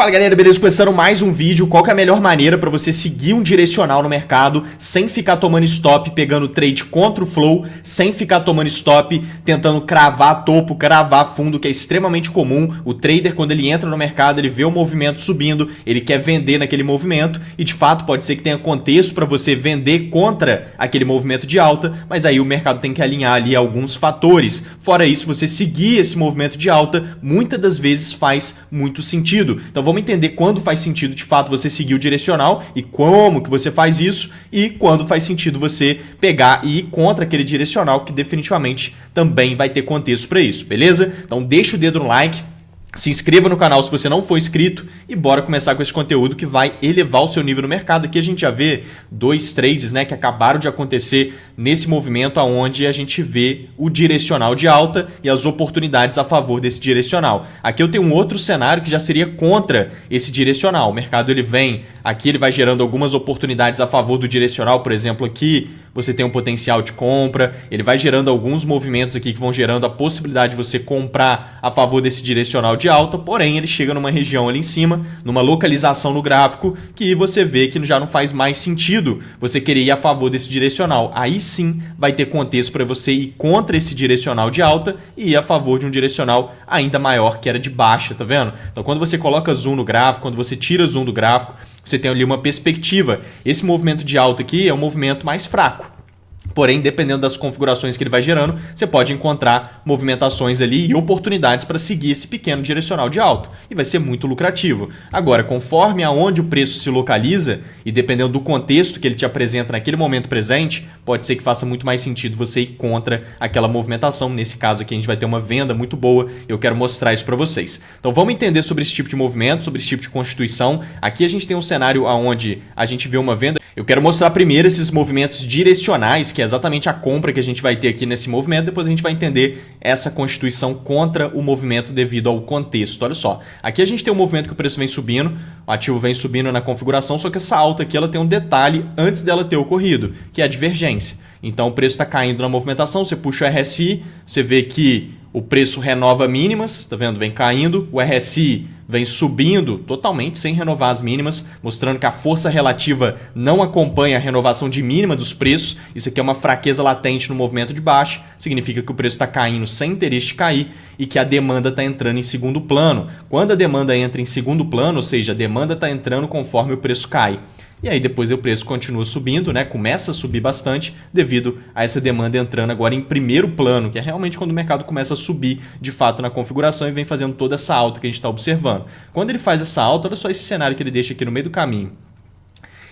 Fala galera, beleza? Começando mais um vídeo. Qual que é a melhor maneira para você seguir um direcional no mercado sem ficar tomando stop, pegando trade contra o flow, sem ficar tomando stop, tentando cravar topo, cravar fundo, que é extremamente comum. O trader, quando ele entra no mercado, ele vê o movimento subindo, ele quer vender naquele movimento e de fato pode ser que tenha contexto para você vender contra aquele movimento de alta, mas aí o mercado tem que alinhar ali alguns fatores. Fora isso, você seguir esse movimento de alta muitas das vezes faz muito sentido. Então vamos entender quando faz sentido de fato você seguir o direcional e como que você faz isso e quando faz sentido você pegar e ir contra aquele direcional, que definitivamente também vai ter contexto para isso, beleza? Então deixa o dedo no like, se inscreva no canal se você não for inscrito e bora começar com esse conteúdo que vai elevar o seu nível no mercado. Aqui a gente já vê dois trades, né, que acabaram de acontecer nesse movimento onde a gente vê o direcional de alta e as oportunidades a favor desse direcional. Aqui eu tenho um outro cenário que já seria contra esse direcional. O mercado ele vem aqui, ele vai gerando algumas oportunidades a favor do direcional, por exemplo, aqui você tem um potencial de compra, ele vai gerando alguns movimentos aqui que vão gerando a possibilidade de você comprar a favor desse direcional de alta, porém ele chega numa região ali em cima, numa localização no gráfico, que você vê que já não faz mais sentido você querer ir a favor desse direcional. Aí sim vai ter contexto para você ir contra esse direcional de alta e ir a favor de um direcional ainda maior que era de baixa, tá vendo? Então quando você coloca zoom no gráfico, quando você tira zoom do gráfico, você tem ali uma perspectiva. Esse movimento de alta aqui é um movimento mais fraco. Porém, dependendo das configurações que ele vai gerando, você pode encontrar movimentações ali e oportunidades para seguir esse pequeno direcional de alta. E vai ser muito lucrativo. Agora, conforme aonde o preço se localiza e dependendo do contexto que ele te apresenta naquele momento presente, pode ser que faça muito mais sentido você ir contra aquela movimentação. Nesse caso aqui a gente vai ter uma venda muito boa e eu quero mostrar isso para vocês. Então vamos entender sobre esse tipo de movimento, sobre esse tipo de constituição. Aqui a gente tem um cenário onde a gente vê uma venda. Eu quero mostrar primeiro esses movimentos direcionais, que é exatamente a compra que a gente vai ter aqui nesse movimento. Depois a gente vai entender essa constituição contra o movimento devido ao contexto. Olha só, aqui a gente tem um movimento que o preço vem subindo, o ativo vem subindo na configuração, só que essa alta aqui ela tem um detalhe antes dela ter ocorrido, que é a divergência. Então o preço está caindo na movimentação, você puxa o RSI, você vê que o preço renova mínimas, tá vendo? Vem caindo, o RSI vem subindo totalmente sem renovar as mínimas, mostrando que a força relativa não acompanha a renovação de mínima dos preços. Isso aqui é uma fraqueza latente no movimento de baixa, significa que o preço está caindo sem interesse de cair e que a demanda está entrando em segundo plano. Quando a demanda entra em segundo plano, ou seja, a demanda está entrando conforme o preço cai. E aí depois o preço continua subindo, né? Começa a subir bastante devido a essa demanda entrando agora em primeiro plano, que é realmente quando o mercado começa a subir de fato na configuração e vem fazendo toda essa alta que a gente está observando. Quando ele faz essa alta, olha só esse cenário que ele deixa aqui no meio do caminho.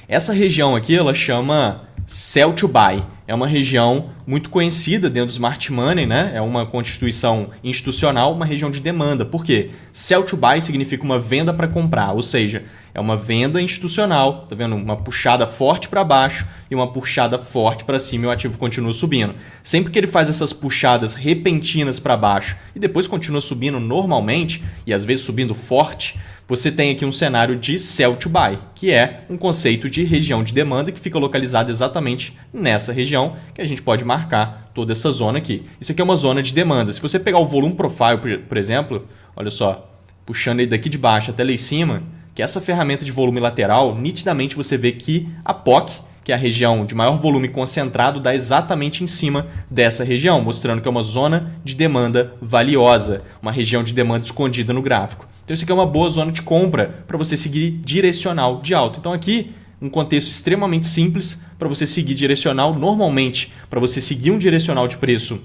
Essa região aqui, ela chama Sell to Buy. É uma região muito conhecida dentro do Smart Money, né? É uma constituição institucional, uma região de demanda. Por quê? Sell to Buy significa uma venda para comprar, ou seja, é uma venda institucional, tá vendo? Uma puxada forte para baixo e uma puxada forte para cima e o ativo continua subindo. Sempre que ele faz essas puxadas repentinas para baixo e depois continua subindo normalmente e às vezes subindo forte, você tem aqui um cenário de Sell to Buy, que é um conceito de região de demanda que fica localizado exatamente nessa região, que a gente pode marcar toda essa zona aqui. Isso aqui é uma zona de demanda. Se você pegar o Volume Profile, por exemplo, olha só, puxando ele daqui de baixo até lá em cima, que essa ferramenta de volume lateral, nitidamente você vê que a POC, que é a região de maior volume concentrado, dá exatamente em cima dessa região, mostrando que é uma zona de demanda valiosa, uma região de demanda escondida no gráfico. Então isso aqui é uma boa zona de compra para você seguir direcional de alta. Então aqui, um contexto extremamente simples para você seguir direcional. Normalmente, para você seguir um direcional de preço,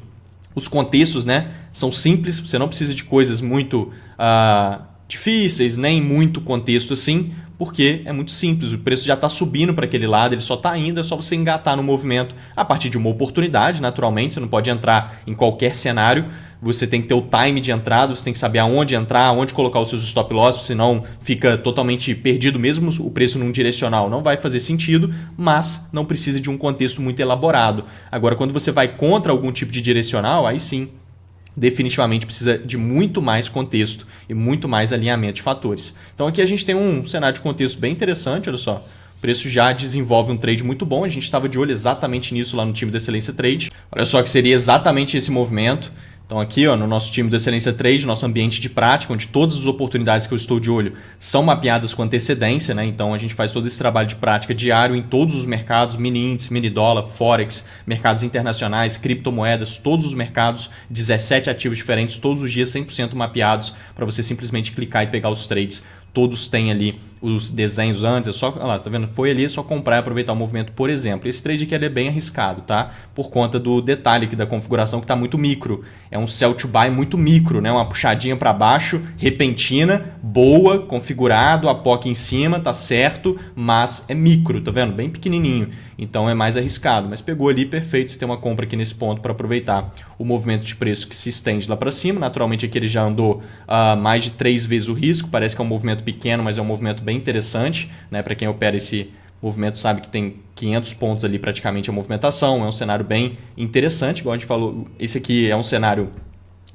os contextos, né, são simples, você não precisa de coisas muito difíceis, nem muito contexto assim, porque é muito simples, o preço já está subindo para aquele lado, ele só está indo, é só você engatar no movimento a partir de uma oportunidade, naturalmente, você não pode entrar em qualquer cenário, você tem que ter o time de entrada, você tem que saber aonde entrar, aonde colocar os seus stop loss, senão fica totalmente perdido, mesmo o preço num direcional não vai fazer sentido, mas não precisa de um contexto muito elaborado. Agora, quando você vai contra algum tipo de direcional, aí sim, definitivamente precisa de muito mais contexto e muito mais alinhamento de fatores. Então aqui a gente tem um cenário de contexto bem interessante, olha só. O preço já desenvolve um trade muito bom, a gente estava de olho exatamente nisso lá no time da Excelência Trade. Olha só que seria exatamente esse movimento. Então aqui, ó, no nosso time do Excelência Trade, nosso ambiente de prática, onde todas as oportunidades que eu estou de olho são mapeadas com antecedência, né? Então a gente faz todo esse trabalho de prática diário em todos os mercados, mini índice, mini dólar, forex, mercados internacionais, criptomoedas, todos os mercados, 17 ativos diferentes, todos os dias 100% mapeados para você simplesmente clicar e pegar os trades. Todos têm ali os desenhos antes, é só, olha lá, tá vendo? Foi ali, é só comprar e aproveitar o movimento, por exemplo. Esse trade aqui ele é bem arriscado, tá? Por conta do detalhe aqui da configuração que está muito micro. É um sell to buy muito micro, né? Uma puxadinha para baixo, repentina, boa, configurado, a POC em cima, tá certo, mas é micro, tá vendo? Bem pequenininho. Então é mais arriscado, mas pegou ali perfeito, você tem uma compra aqui nesse ponto para aproveitar o movimento de preço que se estende lá para cima. Naturalmente aqui ele já andou mais de 3 vezes o risco, parece que é um movimento pequeno, mas é um movimento bem interessante, né? Para quem opera esse movimento sabe que tem 500 pontos ali praticamente a movimentação, é um cenário bem interessante, igual a gente falou, esse aqui é um cenário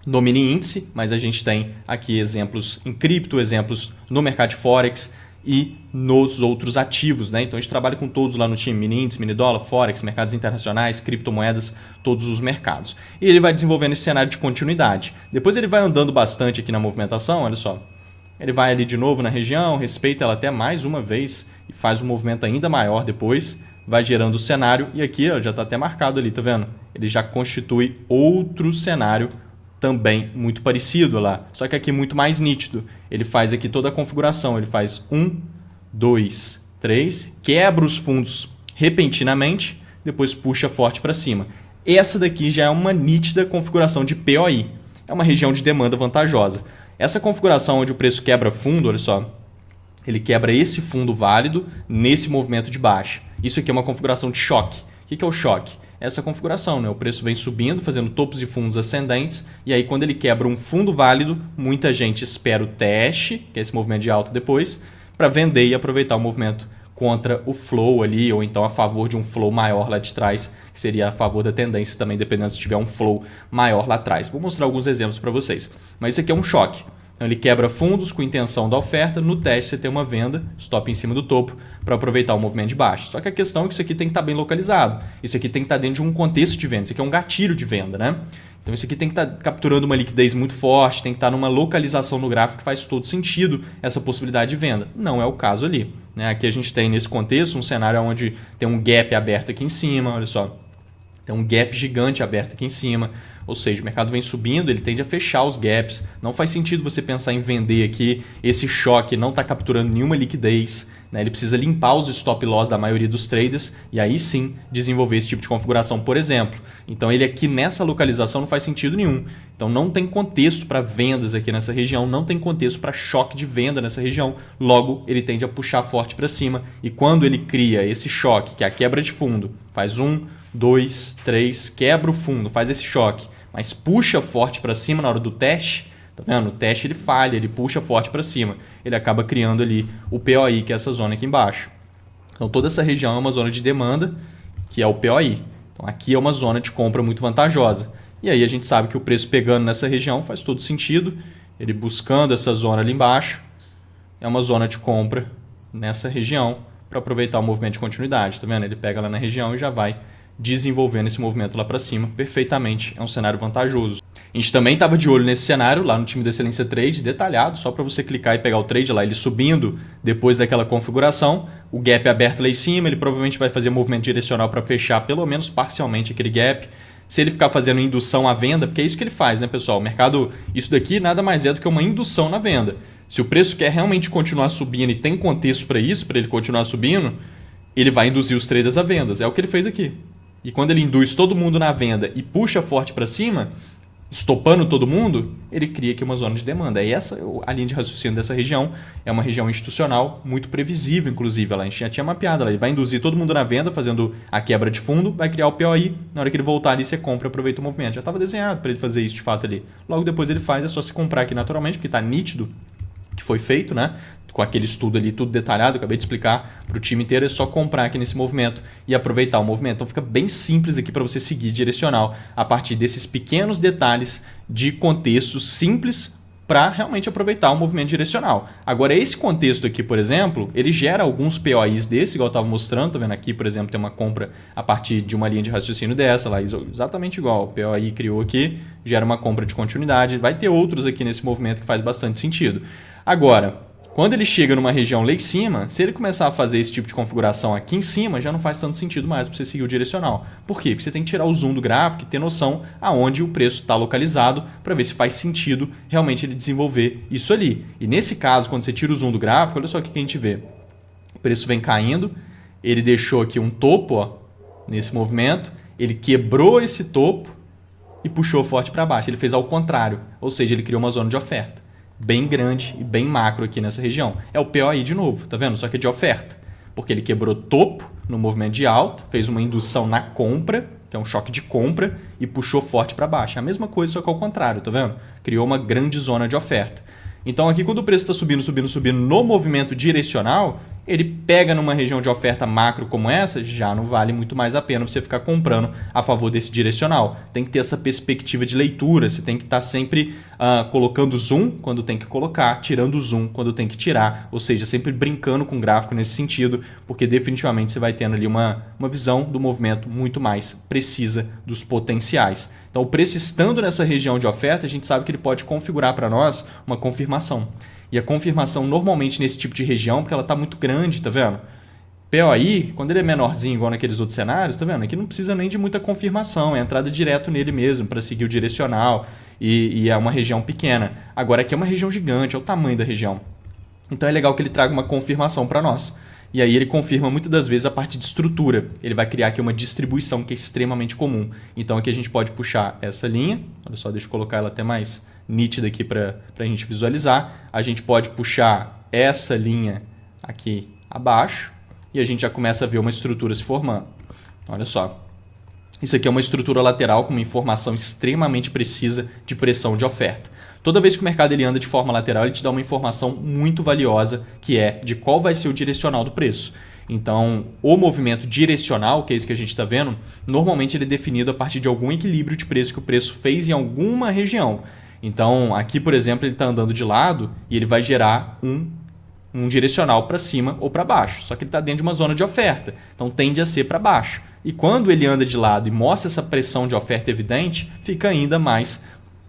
no mini índice, mas a gente tem aqui exemplos em cripto, exemplos no mercado de Forex e nos outros ativos, né? Então a gente trabalha com todos lá no time, mini índice, mini dólar, Forex, mercados internacionais, criptomoedas, todos os mercados. E ele vai desenvolvendo esse cenário de continuidade. Depois ele vai andando bastante aqui na movimentação, olha só. Ele vai ali de novo na região, respeita ela até mais uma vez e faz um movimento ainda maior depois, vai gerando o cenário e aqui ó, já está até marcado ali, tá vendo? Ele já constitui outro cenário também muito parecido lá, só que aqui muito mais nítido. Ele faz aqui toda a configuração, ele faz 1, 2, 3, quebra os fundos repentinamente, depois puxa forte para cima. Essa daqui já é uma nítida configuração de POI, é uma região de demanda vantajosa. Essa configuração onde o preço quebra fundo, olha só, ele quebra esse fundo válido nesse movimento de baixa. Isso aqui é uma configuração de choque. O que é o choque? Essa configuração, né? O preço vem subindo, fazendo topos e fundos ascendentes, e aí quando ele quebra um fundo válido, muita gente espera o teste, que é esse movimento de alta depois, para vender e aproveitar o movimento contra o flow ali, ou então a favor de um flow maior lá de trás, que seria a favor da tendência também, dependendo se tiver um flow maior lá atrás. Vou mostrar alguns exemplos para vocês. Mas isso aqui é um choque. Então ele quebra fundos com intenção da oferta, no teste você tem uma venda, stop em cima do topo, para aproveitar o movimento de baixo. Só que a questão é que isso aqui tem que estar bem localizado. Isso aqui tem que estar dentro de um contexto de venda, isso aqui é um gatilho de venda, né? Então isso aqui tem que estar capturando uma liquidez muito forte, tem que estar numa localização no gráfico que faz todo sentido essa possibilidade de venda. Não é o caso ali, né? Aqui a gente tem nesse contexto um cenário onde tem um gap aberto aqui em cima, olha só. Tem um gap gigante aberto aqui em cima, ou seja, o mercado vem subindo, ele tende a fechar os gaps. Não faz sentido você pensar em vender aqui, esse choque não está capturando nenhuma liquidez, né? Ele precisa limpar os stop loss da maioria dos traders e aí sim desenvolver esse tipo de configuração, por exemplo. Então ele aqui nessa localização não faz sentido nenhum. Então não tem contexto para vendas aqui nessa região, não tem contexto para choque de venda nessa região, logo ele tende a puxar forte para cima e quando ele cria esse choque, que é a quebra de fundo, faz 1, 2, 3, quebra o fundo, faz esse choque, mas puxa forte para cima na hora do teste, tá vendo? O teste ele falha, ele puxa forte para cima, ele acaba criando ali o POI, que é essa zona aqui embaixo. Então toda essa região é uma zona de demanda, que é o POI. Então aqui é uma zona de compra muito vantajosa. E aí a gente sabe que o preço pegando nessa região faz todo sentido, ele buscando essa zona ali embaixo, é uma zona de compra nessa região para aproveitar o movimento de continuidade, tá vendo? Ele pega lá na região e já vai desenvolvendo esse movimento lá para cima perfeitamente. É um cenário vantajoso. A gente também estava de olho nesse cenário lá no time da Excelência Trade, detalhado, só para você clicar e pegar o trade lá, ele subindo depois daquela configuração, o gap aberto lá em cima, ele provavelmente vai fazer movimento direcional para fechar pelo menos parcialmente aquele gap. Se ele ficar fazendo indução à venda, porque é isso que ele faz, né, pessoal? O mercado, isso daqui nada mais é do que uma indução na venda. Se o preço quer realmente continuar subindo e tem contexto para isso, para ele continuar subindo, ele vai induzir os traders a vendas. É o que ele fez aqui. E quando ele induz todo mundo na venda e puxa forte para cima, estopando todo mundo, ele cria aqui uma zona de demanda. E essa, a linha de raciocínio dessa região é uma região institucional muito previsível, inclusive. A gente já tinha mapeado. Ele vai induzir todo mundo na venda, fazendo a quebra de fundo, vai criar o POI. Na hora que ele voltar ali, você compra e aproveita o movimento. Já estava desenhado para ele fazer isso de fato ali. Logo depois ele faz, é só se comprar aqui naturalmente, porque está nítido que foi feito, né? Com aquele estudo ali, tudo detalhado, acabei de explicar para o time inteiro, é só comprar aqui nesse movimento e aproveitar o movimento. Então fica bem simples aqui para você seguir direcional a partir desses pequenos detalhes de contextos simples, para realmente aproveitar o movimento direcional. Agora, esse contexto aqui, por exemplo, ele gera alguns POIs desse, igual eu estava mostrando, tá vendo aqui, por exemplo, tem uma compra a partir de uma linha de raciocínio dessa, lá, exatamente igual, o POI criou aqui, gera uma compra de continuidade, vai ter outros aqui nesse movimento que faz bastante sentido. Agora, quando ele chega numa região lá em cima, se ele começar a fazer esse tipo de configuração aqui em cima, já não faz tanto sentido mais para você seguir o direcional. Por quê? Porque você tem que tirar o zoom do gráfico e ter noção aonde o preço está localizado para ver se faz sentido realmente ele desenvolver isso ali. E nesse caso, quando você tira o zoom do gráfico, olha só o que a gente vê. O preço vem caindo, ele deixou aqui um topo, ó, nesse movimento, ele quebrou esse topo e puxou forte para baixo. Ele fez ao contrário, ou seja, ele criou uma zona de oferta bem grande e bem macro aqui nessa região. É o POI de novo, tá vendo? Só que é de oferta. Porque ele quebrou topo no movimento de alta, fez uma indução na compra, que é um choque de compra, e puxou forte para baixo. É a mesma coisa, só que ao contrário, tá vendo? Criou uma grande zona de oferta. Então aqui quando o preço está subindo, subindo, subindo no movimento direcional, ele pega numa região de oferta macro como essa, já não vale muito mais a pena você ficar comprando a favor desse direcional. Tem que ter essa perspectiva de leitura, você tem que estar sempre colocando zoom quando tem que colocar, tirando zoom quando tem que tirar, ou seja, sempre brincando com o gráfico nesse sentido, porque definitivamente você vai tendo ali uma visão do movimento muito mais precisa dos potenciais. Então o preço estando nessa região de oferta, a gente sabe que ele pode configurar para nós uma confirmação. E a confirmação normalmente nesse tipo de região, porque ela está muito grande, tá vendo? POI, quando ele é menorzinho, igual naqueles outros cenários, tá vendo? Aqui não precisa nem de muita confirmação, é entrada direto nele mesmo, para seguir o direcional, e é uma região pequena. Agora aqui é uma região gigante, é o tamanho da região. Então é legal que ele traga uma confirmação para nós. E aí ele confirma muitas das vezes a parte de estrutura. Ele vai criar aqui uma distribuição que é extremamente comum. Então aqui a gente pode puxar essa linha, olha só, deixa eu colocar ela até mais nítida aqui para a gente visualizar. A gente pode puxar essa linha aqui abaixo e a gente já começa a ver uma estrutura se formando. Olha só. Isso aqui é uma estrutura lateral com uma informação extremamente precisa de pressão de oferta. Toda vez que o mercado ele anda de forma lateral, ele te dá uma informação muito valiosa, que é de qual vai ser o direcional do preço. Então, o movimento direcional, que é isso que a gente está vendo, normalmente ele é definido a partir de algum equilíbrio de preço que o preço fez em alguma região. Então, aqui, por exemplo, ele está andando de lado e ele vai gerar um direcional para cima ou para baixo. Só que ele está dentro de uma zona de oferta, então tende a ser para baixo. E quando ele anda de lado e mostra essa pressão de oferta evidente, fica ainda mais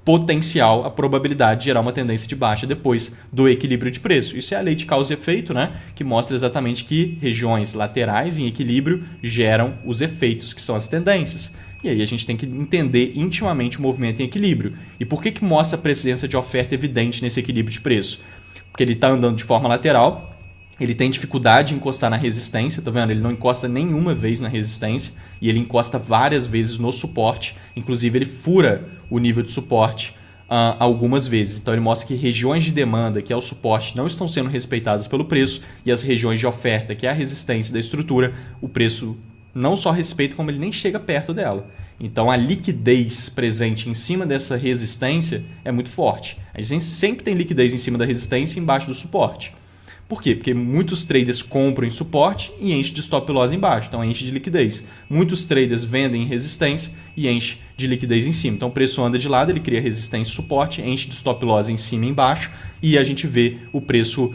potencial a probabilidade de gerar uma tendência de baixa depois do equilíbrio de preço. Isso é a lei de causa e efeito, né? Que mostra exatamente que regiões laterais em equilíbrio geram os efeitos, que são as tendências. E aí a gente tem que entender intimamente o movimento em equilíbrio. E por que mostra a presença de oferta evidente nesse equilíbrio de preço? Porque ele está andando de forma lateral, ele tem dificuldade em encostar na resistência, tá vendo? Ele não encosta nenhuma vez na resistência e ele encosta várias vezes no suporte. Inclusive ele fura o nível de suporte algumas vezes. Então ele mostra que regiões de demanda, que é o suporte, não estão sendo respeitadas pelo preço, e as regiões de oferta, que é a resistência da estrutura, o preço não só respeita, como ele nem chega perto dela. Então a liquidez presente em cima dessa resistência é muito forte. A gente sempre tem liquidez em cima da resistência e embaixo do suporte. Por quê? Porque muitos traders compram em suporte e enchem de stop loss embaixo, então enche de liquidez. Muitos traders vendem em resistência e enche de liquidez em cima. Então o preço anda de lado, ele cria resistência e suporte, enche de stop loss em cima e embaixo e a gente vê o preço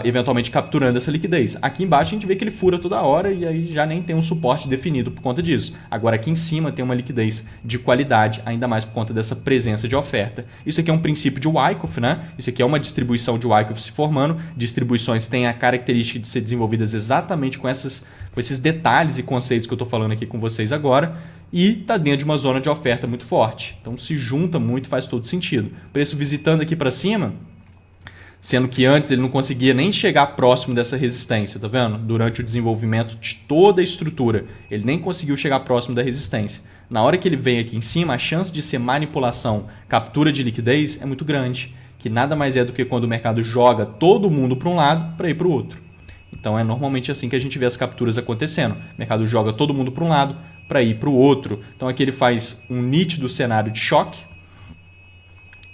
eventualmente capturando essa liquidez. Aqui embaixo a gente vê que ele fura toda hora e aí já nem tem um suporte definido por conta disso. Agora aqui em cima tem uma liquidez de qualidade, ainda mais por conta dessa presença de oferta. Isso aqui é um princípio de Wyckoff, né? Isso aqui é uma distribuição de Wyckoff se formando. Distribuições têm a característica de ser desenvolvidas exatamente com esses detalhes e conceitos que eu estou falando aqui com vocês agora, e está dentro de uma zona de oferta muito forte. Então se junta muito, faz todo sentido. Preço visitando aqui para cima, sendo que antes ele não conseguia nem chegar próximo dessa resistência, tá vendo? Durante o desenvolvimento de toda a estrutura, ele nem conseguiu chegar próximo da resistência. Na hora que ele vem aqui em cima, a chance de ser manipulação, captura de liquidez é muito grande, que nada mais é do que quando o mercado joga todo mundo para um lado para ir para o outro. Então é normalmente assim que a gente vê as capturas acontecendo. O mercado joga todo mundo para um lado para ir para o outro. Então aqui ele faz um nítido cenário de choque,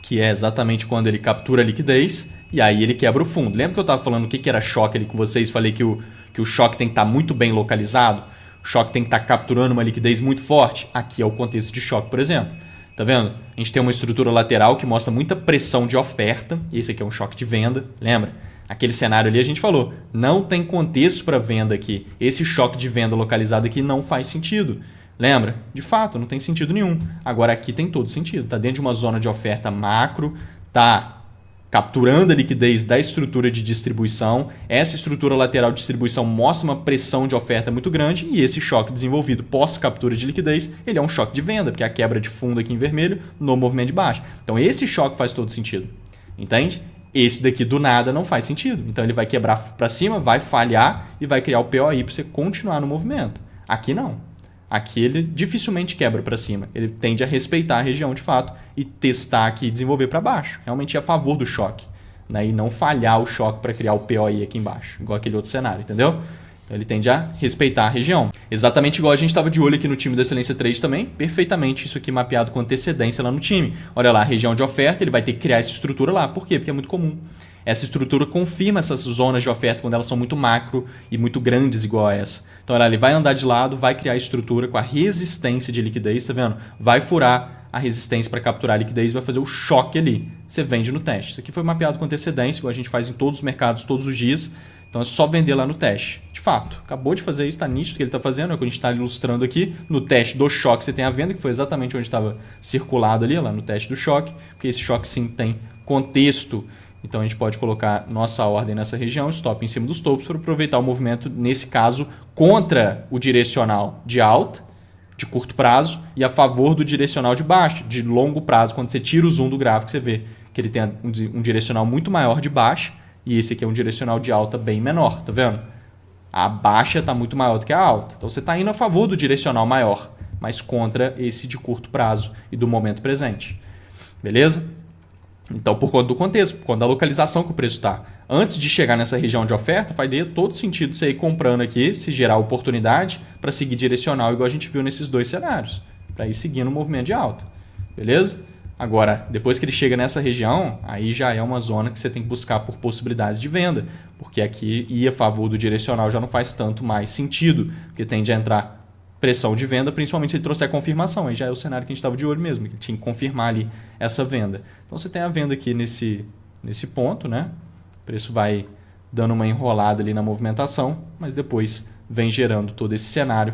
que é exatamente quando ele captura a liquidez e aí ele quebra o fundo. Lembra que eu estava falando o que era choque ali com vocês? Falei que o choque tem que estar muito bem localizado, o choque tem que estar capturando uma liquidez muito forte. Aqui é o contexto de choque, por exemplo. Tá vendo? A gente tem uma estrutura lateral que mostra muita pressão de oferta. Esse aqui é um choque de venda, lembra? Aquele cenário ali a gente falou, não tem contexto para venda aqui. Esse choque de venda localizado aqui não faz sentido. Lembra? De fato, não tem sentido nenhum. Agora aqui tem todo sentido. Está dentro de uma zona de oferta macro, está capturando a liquidez da estrutura de distribuição. Essa estrutura lateral de distribuição mostra uma pressão de oferta muito grande e esse choque desenvolvido pós-captura de liquidez, ele é um choque de venda, porque é a quebra de fundo aqui em vermelho no movimento de baixa. Então esse choque faz todo sentido. Entende? Esse daqui do nada não faz sentido. Então ele vai quebrar para cima, vai falhar e vai criar o POI para você continuar no movimento. Aqui não. Aqui ele dificilmente quebra para cima. Ele tende a respeitar a região de fato e testar aqui e desenvolver para baixo. Realmente é a favor do choque. Né? E não falhar o choque para criar o POI aqui embaixo. Igual aquele outro cenário, entendeu? Então ele tende a respeitar a região. Exatamente igual a gente estava de olho aqui no time da Excelência Trade também. Perfeitamente isso aqui mapeado com antecedência lá no time. Olha lá, a região de oferta, ele vai ter que criar essa estrutura lá. Por quê? Porque é muito comum. Essa estrutura confirma essas zonas de oferta quando elas são muito macro e muito grandes igual a essa. Então, olha, ele vai andar de lado, vai criar a estrutura com a resistência de liquidez, tá vendo? Vai furar a resistência para capturar a liquidez e vai fazer o choque ali. Você vende no teste. Isso aqui foi mapeado com antecedência, igual a gente faz em todos os mercados, todos os dias. Então, é só vender lá no teste. De fato, acabou de fazer isso, está nítido o que ele está fazendo, é o que a gente está ilustrando aqui. No teste do choque você tem a venda, que foi exatamente onde estava circulado ali, lá no teste do choque, porque esse choque sim tem contexto. Então a gente pode colocar nossa ordem nessa região, stop em cima dos topos para aproveitar o movimento, nesse caso, contra o direcional de alta, de curto prazo, e a favor do direcional de baixa, de longo prazo. Quando você tira o zoom do gráfico, você vê que ele tem um direcional muito maior de baixa e esse aqui é um direcional de alta bem menor, tá vendo? A baixa está muito maior do que a alta. Então você está indo a favor do direcional maior, mas contra esse de curto prazo e do momento presente. Beleza? Então, por conta do contexto, por conta da localização que o preço está. Antes de chegar nessa região de oferta, vai ter todo sentido você ir comprando aqui, se gerar oportunidade para seguir direcional, igual a gente viu nesses dois cenários, para ir seguindo o movimento de alta. Beleza? Agora, depois que ele chega nessa região, aí já é uma zona que você tem que buscar por possibilidades de venda, porque aqui ir a favor do direcional já não faz tanto mais sentido, porque tende a entrar pressão de venda, principalmente se ele trouxer a confirmação. Aí já é o cenário que a gente estava de olho mesmo, que tinha que confirmar ali essa venda. Então você tem a venda aqui nesse ponto, né? O preço vai dando uma enrolada ali na movimentação, mas depois vem gerando todo esse cenário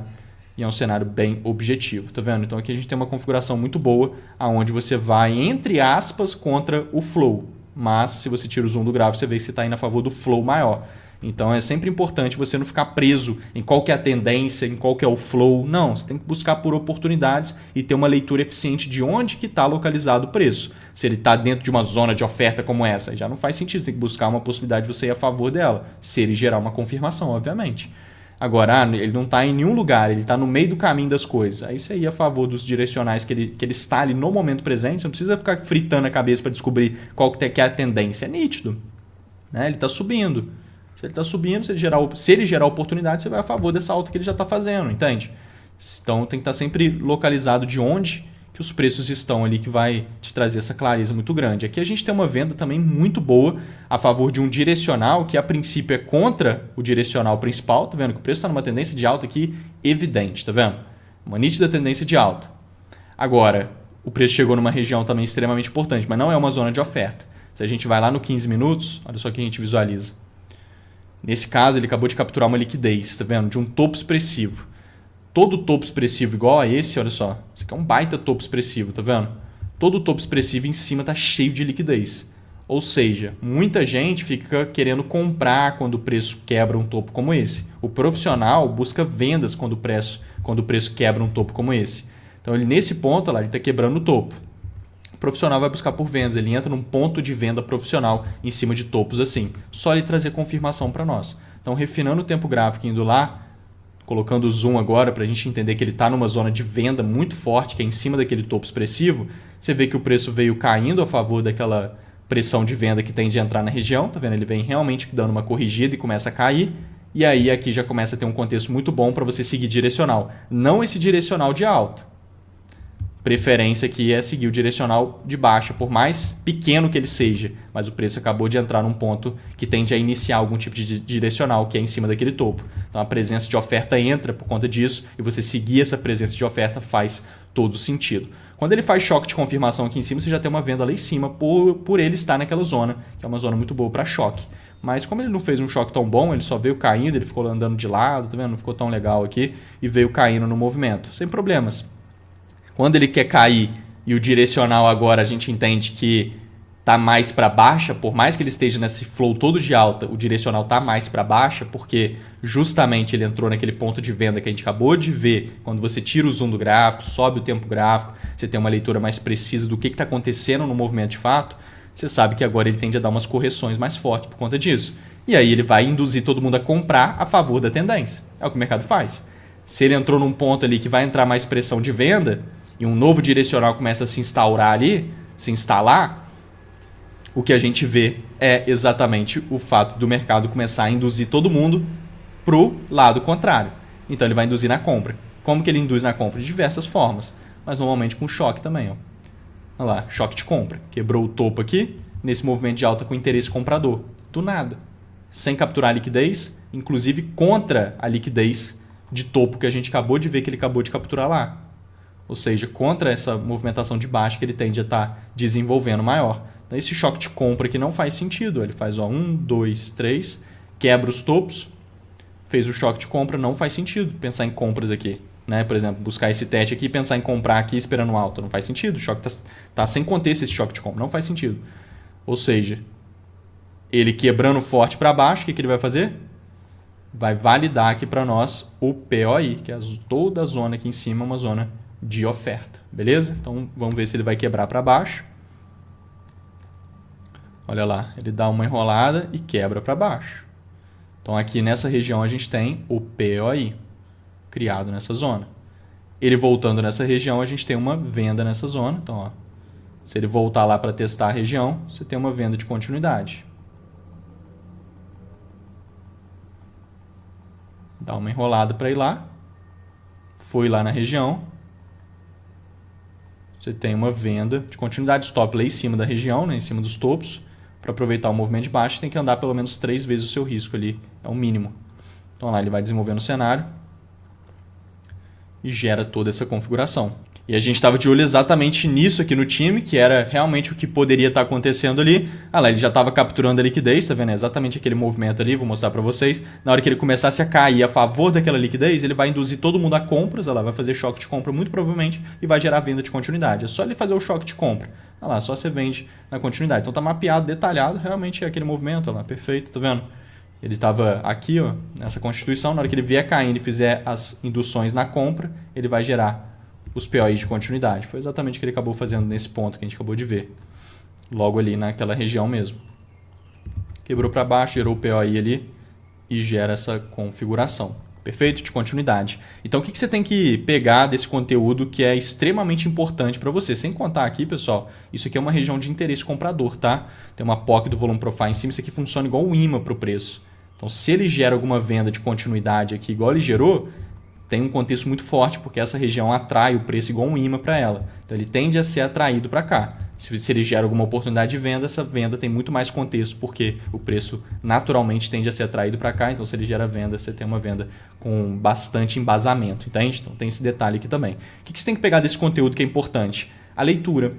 e é um cenário bem objetivo, tá vendo? Então aqui a gente tem uma configuração muito boa, aonde você vai, entre aspas, contra o flow. Mas se você tira o zoom do gráfico, você vê que você está indo a favor do flow maior. Então é sempre importante você não ficar preso em qual que é a tendência, em qual que é o flow. Não, você tem que buscar por oportunidades e ter uma leitura eficiente de onde que está localizado o preço. Se ele está dentro de uma zona de oferta como essa, já não faz sentido, você tem que buscar uma possibilidade de você ir a favor dela, se ele gerar uma confirmação, obviamente. Agora, ele não está em nenhum lugar, ele está no meio do caminho das coisas. Aí você ir a favor dos direcionais que ele está ali no momento presente, você não precisa ficar fritando a cabeça para descobrir qual que é a tendência. É nítido, né? Ele está subindo. Se ele está subindo, se ele gerar oportunidade, você vai a favor dessa alta que ele já está fazendo, entende? Então tem que estar sempre localizado de onde que os preços estão ali, que vai te trazer essa clareza muito grande. Aqui a gente tem uma venda também muito boa a favor de um direcional que a princípio é contra o direcional principal, tá vendo? Que o preço está numa tendência de alta aqui evidente, tá vendo? Uma nítida tendência de alta. Agora, o preço chegou numa região também extremamente importante, mas não é uma zona de oferta. Se a gente vai lá no 15 minutos, olha só o que a gente visualiza. Nesse caso, ele acabou de capturar uma liquidez, tá vendo? De um topo expressivo. Todo topo expressivo igual a esse, olha só. Isso aqui é um baita topo expressivo, tá vendo? Todo topo expressivo em cima tá cheio de liquidez. Ou seja, muita gente fica querendo comprar quando o preço quebra um topo como esse. O profissional busca vendas quando o preço quebra um topo como esse. Então, ele nesse ponto, olha lá, ele está quebrando o topo. O profissional vai buscar por vendas, ele entra num ponto de venda profissional em cima de topos assim. Só ele trazer confirmação para nós. Então, refinando o tempo gráfico, indo lá, colocando o zoom agora para a gente entender que ele está numa zona de venda muito forte, que é em cima daquele topo expressivo, você vê que o preço veio caindo a favor daquela pressão de venda que tende a entrar na região, tá vendo? Ele vem realmente dando uma corrigida e começa a cair, e aí aqui já começa a ter um contexto muito bom para você seguir direcional. Não esse direcional de alta. Preferência aqui é seguir o direcional de baixa, por mais pequeno que ele seja, mas o preço acabou de entrar num ponto que tende a iniciar algum tipo de direcional, que é em cima daquele topo. Então a presença de oferta entra por conta disso, e você seguir essa presença de oferta faz todo sentido. Quando ele faz choque de confirmação aqui em cima, você já tem uma venda lá em cima por ele estar naquela zona, que é uma zona muito boa para choque. Mas como ele não fez um choque tão bom, ele só veio caindo, ele ficou andando de lado, tá vendo? Não ficou tão legal aqui e veio caindo no movimento, sem problemas. Quando ele quer cair e o direcional agora a gente entende que tá mais para baixa, por mais que ele esteja nesse flow todo de alta, o direcional tá mais para baixa, porque justamente ele entrou naquele ponto de venda que a gente acabou de ver. Quando você tira o zoom do gráfico, sobe o tempo gráfico, você tem uma leitura mais precisa do que está acontecendo no movimento de fato, você sabe que agora ele tende a dar umas correções mais fortes por conta disso. E aí ele vai induzir todo mundo a comprar a favor da tendência. É o que o mercado faz. Se ele entrou num ponto ali que vai entrar mais pressão de venda e um novo direcional começa a se instaurar ali, se instalar, o que a gente vê é exatamente o fato do mercado começar a induzir todo mundo para o lado contrário. Então ele vai induzir na compra. Como que ele induz na compra? De diversas formas, mas normalmente com choque também. Ó. Olha lá, choque de compra. Quebrou o topo aqui, nesse movimento de alta com interesse comprador. Do nada. Sem capturar a liquidez, inclusive contra a liquidez de topo que a gente acabou de ver que ele acabou de capturar lá. Ou seja, contra essa movimentação de baixo que ele tende a estar desenvolvendo maior. Então, esse choque de compra aqui não faz sentido. Ele faz 1, 2, 3, quebra os topos, fez o choque de compra, não faz sentido pensar em compras aqui. Né? Por exemplo, buscar esse teste aqui e pensar em comprar aqui esperando alta. Não faz sentido. O choque está sem contexto esse choque de compra. Não faz sentido. Ou seja, ele quebrando forte para baixo, o que ele vai fazer? Vai validar aqui para nós o POI, que é toda a zona aqui em cima, uma zona de oferta. Beleza? Então, vamos ver se ele vai quebrar para baixo. Olha lá, ele dá uma enrolada e quebra para baixo. Então aqui nessa região a gente tem o POI criado nessa zona. Ele voltando nessa região, a gente tem uma venda nessa zona. Então, ó, se ele voltar lá para testar a região, você tem uma venda de continuidade. Dá uma enrolada para ir lá. Foi lá na região. Você tem uma venda de continuidade, stop lá em cima da região, né, em cima dos topos. Para aproveitar o movimento de baixo, tem que andar pelo menos 3 vezes o seu risco ali. É o mínimo. Então lá ele vai desenvolvendo o cenário e gera toda essa configuração. E a gente estava de olho exatamente nisso aqui no time, que era realmente o que poderia estar acontecendo ali. Ah lá, ele já estava capturando a liquidez, tá vendo? É exatamente aquele movimento ali, vou mostrar para vocês. Na hora que ele começasse a cair a favor daquela liquidez, ele vai induzir todo mundo a compras, olha lá, vai fazer choque de compra muito provavelmente e vai gerar venda de continuidade. É só ele fazer o choque de compra. Olha lá, só você vende na continuidade. Então tá mapeado, detalhado, realmente é aquele movimento, olha lá, perfeito, tá vendo? Ele estava aqui, ó, nessa constituição, na hora que ele vier caindo e fizer as induções na compra, ele vai gerar os POI de continuidade. Foi exatamente o que ele acabou fazendo nesse ponto que a gente acabou de ver. Logo ali naquela região mesmo. Quebrou para baixo, gerou o POI ali e gera essa configuração. Perfeito? De continuidade. Então, o que você tem que pegar desse conteúdo que é extremamente importante para você? Sem contar aqui, pessoal, isso aqui é uma região de interesse comprador, tá? Tem uma POC do volume profile em cima, isso aqui funciona igual um imã para o preço. Então, se ele gera alguma venda de continuidade aqui, igual ele gerou, tem um contexto muito forte, porque essa região atrai o preço igual um imã para ela. Então, ele tende a ser atraído para cá. Se ele gera alguma oportunidade de venda, essa venda tem muito mais contexto, porque o preço naturalmente tende a ser atraído para cá. Então, se ele gera venda, você tem uma venda com bastante embasamento, entende? Então, tem esse detalhe aqui também. O que você tem que pegar desse conteúdo que é importante? A leitura.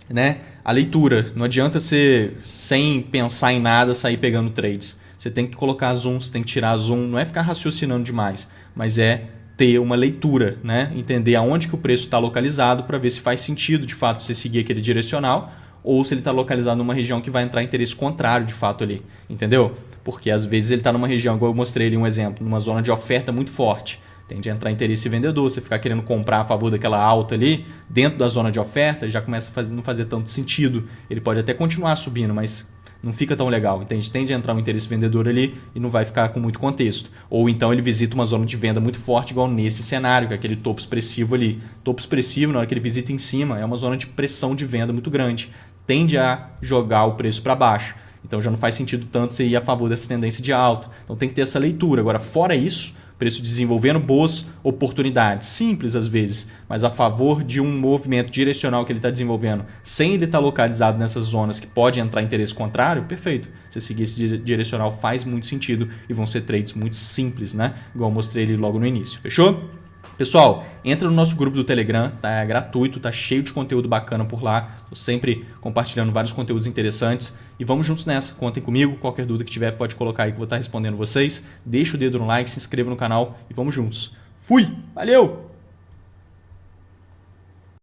Né? A leitura. Não adianta você, sem pensar em nada, sair pegando trades. Você tem que colocar zoom, você tem que tirar zoom. Não é ficar raciocinando demais, mas é ter uma leitura, né? Entender aonde que o preço está localizado para ver se faz sentido de fato você seguir aquele direcional ou se ele está localizado numa região que vai entrar interesse contrário de fato ali, entendeu? Porque às vezes ele está numa região, igual eu mostrei ali um exemplo, numa zona de oferta muito forte, tende a entrar interesse vendedor, você ficar querendo comprar a favor daquela alta ali, dentro da zona de oferta, já começa a não fazer tanto sentido, ele pode até continuar subindo, mas não fica tão legal, entende? Tende a entrar um interesse vendedor ali e não vai ficar com muito contexto. Ou então ele visita uma zona de venda muito forte, igual nesse cenário, que é aquele topo expressivo ali. Topo expressivo, na hora que ele visita em cima, é uma zona de pressão de venda muito grande. Tende a jogar o preço para baixo. Então já não faz sentido tanto você ir a favor dessa tendência de alta. Então tem que ter essa leitura. Agora, fora isso, preço desenvolvendo boas oportunidades, simples às vezes, mas a favor de um movimento direcional que ele está desenvolvendo, sem ele estar localizado nessas zonas que pode entrar interesse contrário, perfeito. Você seguir esse direcional faz muito sentido e vão ser trades muito simples, né? Igual eu mostrei ele logo no início. Fechou? Pessoal, entra no nosso grupo do Telegram, tá? É gratuito, tá cheio de conteúdo bacana por lá. Tô sempre compartilhando vários conteúdos interessantes. E vamos juntos nessa. Contem comigo. Qualquer dúvida que tiver, pode colocar aí que eu vou estar respondendo vocês. Deixa o dedo no like, se inscreva no canal e vamos juntos. Fui! Valeu!